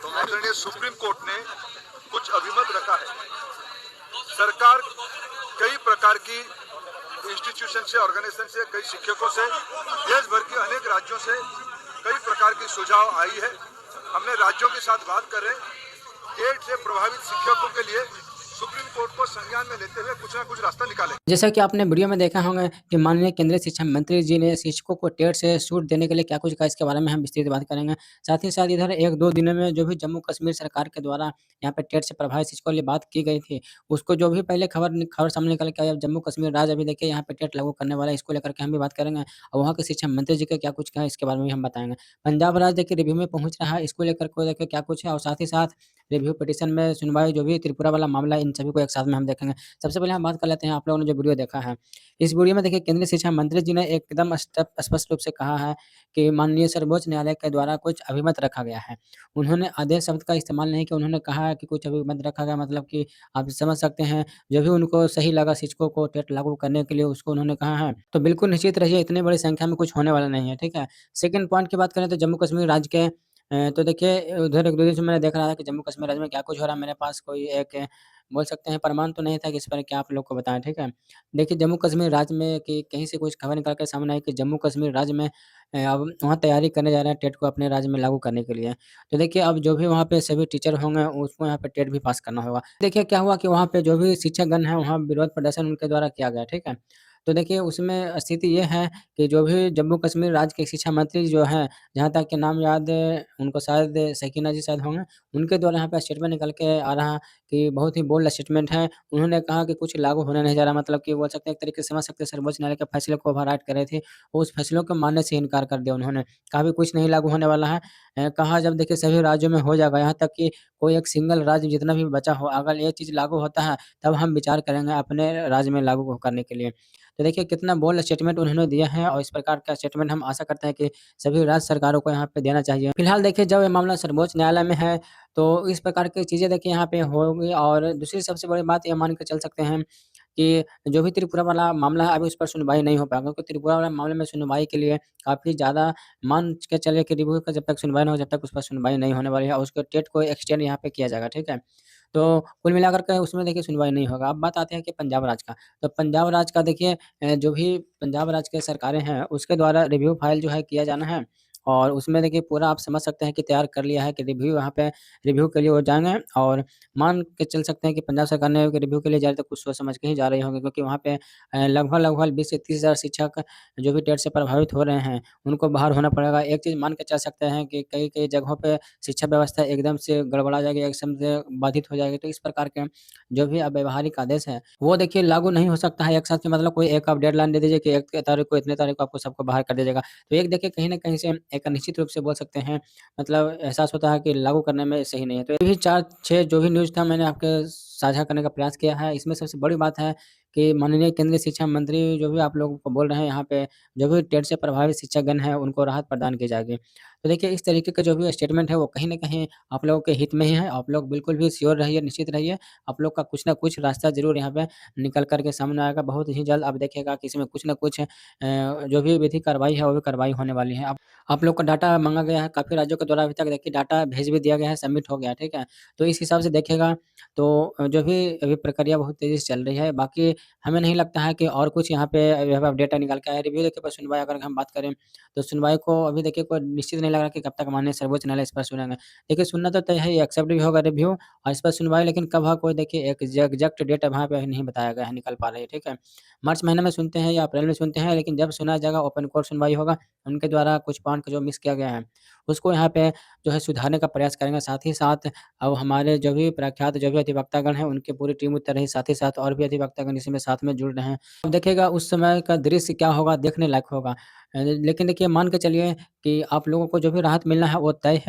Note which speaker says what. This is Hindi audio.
Speaker 1: तो आदरणीय सुप्रीम कोर्ट ने कुछ अभिमत रखा है। सरकार कई प्रकार की इंस्टीट्यूशन से, ऑर्गेनाइजेशन से, कई शिक्षकों से, देश भर के अनेक राज्यों से कई प्रकार की सुझाव आई है। हमने राज्यों के साथ बात कर रहे हैं। टेट से प्रभावित शिक्षकों के लिए सुप्रीम कोर्ट को संज्ञान में लेते हुए कुछ ना कुछ रास्ता निकाले।
Speaker 2: जैसा कि आपने वीडियो में देखा होगा कि माननीय केंद्रीय शिक्षा मंत्री जी ने शिक्षकों को टेट से छूट देने के लिए क्या कुछ कहा, इसके बारे में हम विस्तृत बात करेंगे। साथ ही साथ इधर 1-2 दिनों में जो भी जम्मू कश्मीर सरकार के द्वारा यहाँ पे टेट से प्रभावित शिक्षकों के लिए बात की गई थी, उसको जो भी पहले खबर सामने निकल के आई, अब जम्मू कश्मीर राज्य अभी देखिए यहाँ पे टेट लागू करने वाला है, इसको लेकर के हम भी बात करेंगे और वहाँ के शिक्षा मंत्री जी का क्या कुछ कहा, इसके बारे में भी हम बताएँगे। पंजाब राज्य देखिए रिव्यू में पहुँच रहा है, इसको लेकर के देखिए क्या कुछ है और साथ ही साथ रिव्यू पिटीशन में सुनवाई जो भी त्रिपुरा वाला मामला है, इन सभी को एक साथ में हम देखेंगे। सबसे पहले हम बात कर लेते हैं, आप लोगों ने जो वीडियो देखा है। इस वीडियो में देखिए केंद्रीय शिक्षा मंत्री जी ने एकदम स्पष्ट रूप से कहा है कि माननीय सर्वोच्च न्यायालय के द्वारा कुछ अभिमत रखा गया है। उन्होंने आदेश शब्द का इस्तेमाल नहीं किया, उन्होंने कहा है कि कुछ अभिमत रखा गया, मतलब कि आप समझ सकते हैं जो भी उनको सही लगा शिक्षकों को टेट लागू करने के लिए उसको उन्होंने कहा है। तो बिल्कुल निश्चित रहिए, इतनी बड़ी संख्या में कुछ होने वाला नहीं है, ठीक है? सेकंड पॉइंट की बात करें तो जम्मू कश्मीर राज्य के तो देखिए उधर 1-2 दिन से मैंने देख रहा था कि जम्मू कश्मीर राज्य में क्या कुछ हो रहा है। मेरे पास कोई एक बोल सकते हैं प्रमाण तो नहीं था कि इस पर क्या आप लोग को बताएँ, ठीक है? देखिए जम्मू कश्मीर राज्य में कि कहीं से कुछ खबर निकल के सामने आई कि जम्मू कश्मीर राज्य में अब वहाँ तैयारी करने जा रहे हैं टेट को अपने राज्य में लागू करने के लिए। तो देखिए अब जो भी वहाँ पे सभी टीचर होंगे उसको यहाँ पे टेट भी पास करना होगा। देखिए क्या हुआ कि वहाँ पे जो भी शिक्षकगण हैं वहाँ विरोध प्रदर्शन उनके द्वारा किया गया, ठीक है? तो देखिए उसमें स्थिति ये है कि जो भी जम्मू कश्मीर राज्य के शिक्षा मंत्री जो हैं, जहाँ तक कि नाम याद है उनको शायद सकीना जी शायद होंगे, उनके द्वारा यहाँ पे स्टेटमेंट निकल के आ रहा है कि बहुत ही बोल्ड स्टेटमेंट है। उन्होंने कहा कि कुछ लागू होने नहीं जा रहा, मतलब कि बोल सकते हैं एक तरीके से समझ सकते हैं सर्वोच्च न्यायालय के फैसले को ओवरराइड कर रहे थे। उस फैसलों को मानने से इनकार कर दिया उन्होंने। कहा भी कुछ नहीं लागू होने वाला है। कहा जब देखिए सभी राज्यों में हो जाएगा, यहाँ तक कि कोई एक सिंगल राज्य जितना भी बचा हो, अगर ये चीज़ लागू होता है, तब हम विचार करेंगे अपने राज्य में लागू करने के लिए। तो देखिए कितना बोल्ड स्टेटमेंट उन्होंने दिया है और इस प्रकार का स्टेटमेंट हम आशा करते हैं कि सभी राज्य सरकारों को यहाँ पे देना चाहिए। फिलहाल देखिए जब ये मामला सर्वोच्च न्यायालय में है, तो इस प्रकार की चीज़ें देखिए यहाँ पे होंगी और दूसरी सबसे बड़ी बात ये मान के चल सकते हैं कि जो भी त्रिपुरा वाला मामला है अभी उस पर सुनवाई नहीं हो पाएगा, क्योंकि त्रिपुरा वाला मामले में सुनवाई के लिए काफ़ी ज़्यादा मान के चलिए कि रिव्यू का जब तक सुनवाई ना हो, जब तक उस पर सुनवाई नहीं होने वाली है और उसके डेट को एक्सटेंड यहाँ पे किया जाएगा, ठीक है? तो कुल मिलाकर के उसमें देखिए सुनवाई नहीं होगा। अब बात आती है कि पंजाब राज्य का, तो पंजाब राज्य का देखिए जो भी पंजाब राज्य के सरकारें हैं, उसके द्वारा रिव्यू फाइल जो है किया जाना है और उसमें देखिए पूरा आप समझ सकते हैं कि तैयार कर लिया है कि रिव्यू यहाँ पे रिव्यू के लिए वो जाएँगे और मान के चल सकते हैं कि पंजाब सरकार ने रिव्यू के लिए जा रही तो कुछ सोच समझ के ही जा रही होंगी, क्योंकि वहाँ पे लगभग-लगभग 20 से 30 हज़ार शिक्षक जो भी टेट से प्रभावित हो रहे हैं, उनको बाहर होना पड़ेगा। एक चीज़ मान के चल सकते हैं कि कई-कई जगहों पे शिक्षा व्यवस्था एकदम से गड़बड़ा जाएगी, एकदम से बाधित हो जाएगी। तो इस प्रकार के जो भी व्यावहारिक आदेश हैं, वो देखिए लागू नहीं हो सकता है एक साथ में, मतलब कोई एक आप डेडलाइन दे दीजिए कि 1 तारीख को इतने तारीख को आपको सबको बाहर कर दीजिएगा। तो एक देखिए कहीं न कहीं से एक निश्चित रूप से बोल सकते हैं, मतलब एहसास होता है कि लागू करने में सही नहीं है। तो ये भी 4-6 जो भी न्यूज़ था मैंने आपके साझा करने का प्रयास किया है। इसमें सबसे बड़ी बात है कि माननीय केंद्रीय शिक्षा मंत्री जो भी आप लोगों को बोल रहे हैं यहाँ पे, जो भी टेट से प्रभावित शिक्षकगण हैं, उनको राहत प्रदान की जाएगी। तो देखिए इस तरीके का जो भी स्टेटमेंट है वो कहीं न कहीं आप लोगों के हित में ही है। आप लोग बिल्कुल भी श्योर रहिए, निश्चित रहिए। आप लोग का कुछ न कुछ रास्ता ज़रूर यहाँ पे निकल कर के सामने आएगा। बहुत ही जल्द आप देखिएगा कि इसमें कुछ न कुछ जो भी विधिक कार्रवाई है, वो भी कार्रवाई होने वाली है। अब आप लोग का डाटा माँगा गया है, काफ़ी राज्यों के द्वारा अभी तक देखिए डाटा भेज भी दिया गया है, सबमिट हो गया है, ठीक है? तो इस हिसाब से देखिएगा तो जो भी अभी प्रक्रिया बहुत तेज़ी से चल रही है। बाकी हमें नहीं लगता है कि और कुछ यहाँ पे अभी अपडेट निकल के आया है। रिव्यू देखिए पर सुनवाई अगर हम बात करें, तो सुनवाई को अभी देखिए कोई निश्चित नहीं लग रहा कि कब तक माननीय सर्वोच्च न्यायालय इस पर सुनेंगे। देखिए सुनना तो तय है, ये एक्सेप्ट भी होगा रिव्यू और इस पर सुनवाई, लेकिन कब है कोई देखिए एक एग्ज़ैक्ट डेट वहाँ पे नहीं बताया गया है, निकल पा रही है, ठीक है? मार्च महीने में सुनते हैं या अप्रैल में सुनते हैं, लेकिन जब सुना जाएगा ओपन कोर्ट सुनवाई होगा, उनके द्वारा कुछ पॉइंट को जो मिस किया गया है, उसको यहाँ पे जो है सुधारने का प्रयास करेंगे। साथ ही साथ अब हमारे जो भी प्रख्यात जो भी अधिवक्तागण हैं, उनकी पूरी टीम उतर रही है, साथ ही साथ और भी अधिवक्तागण इसमें साथ में जुड़ रहे हैं। अब देखिएगा उस समय का दृश्य क्या होगा, देखने लायक होगा। लेकिन देखिए मान के चलिए कि आप लोगों को जो भी राहत मिलना है वो तय है।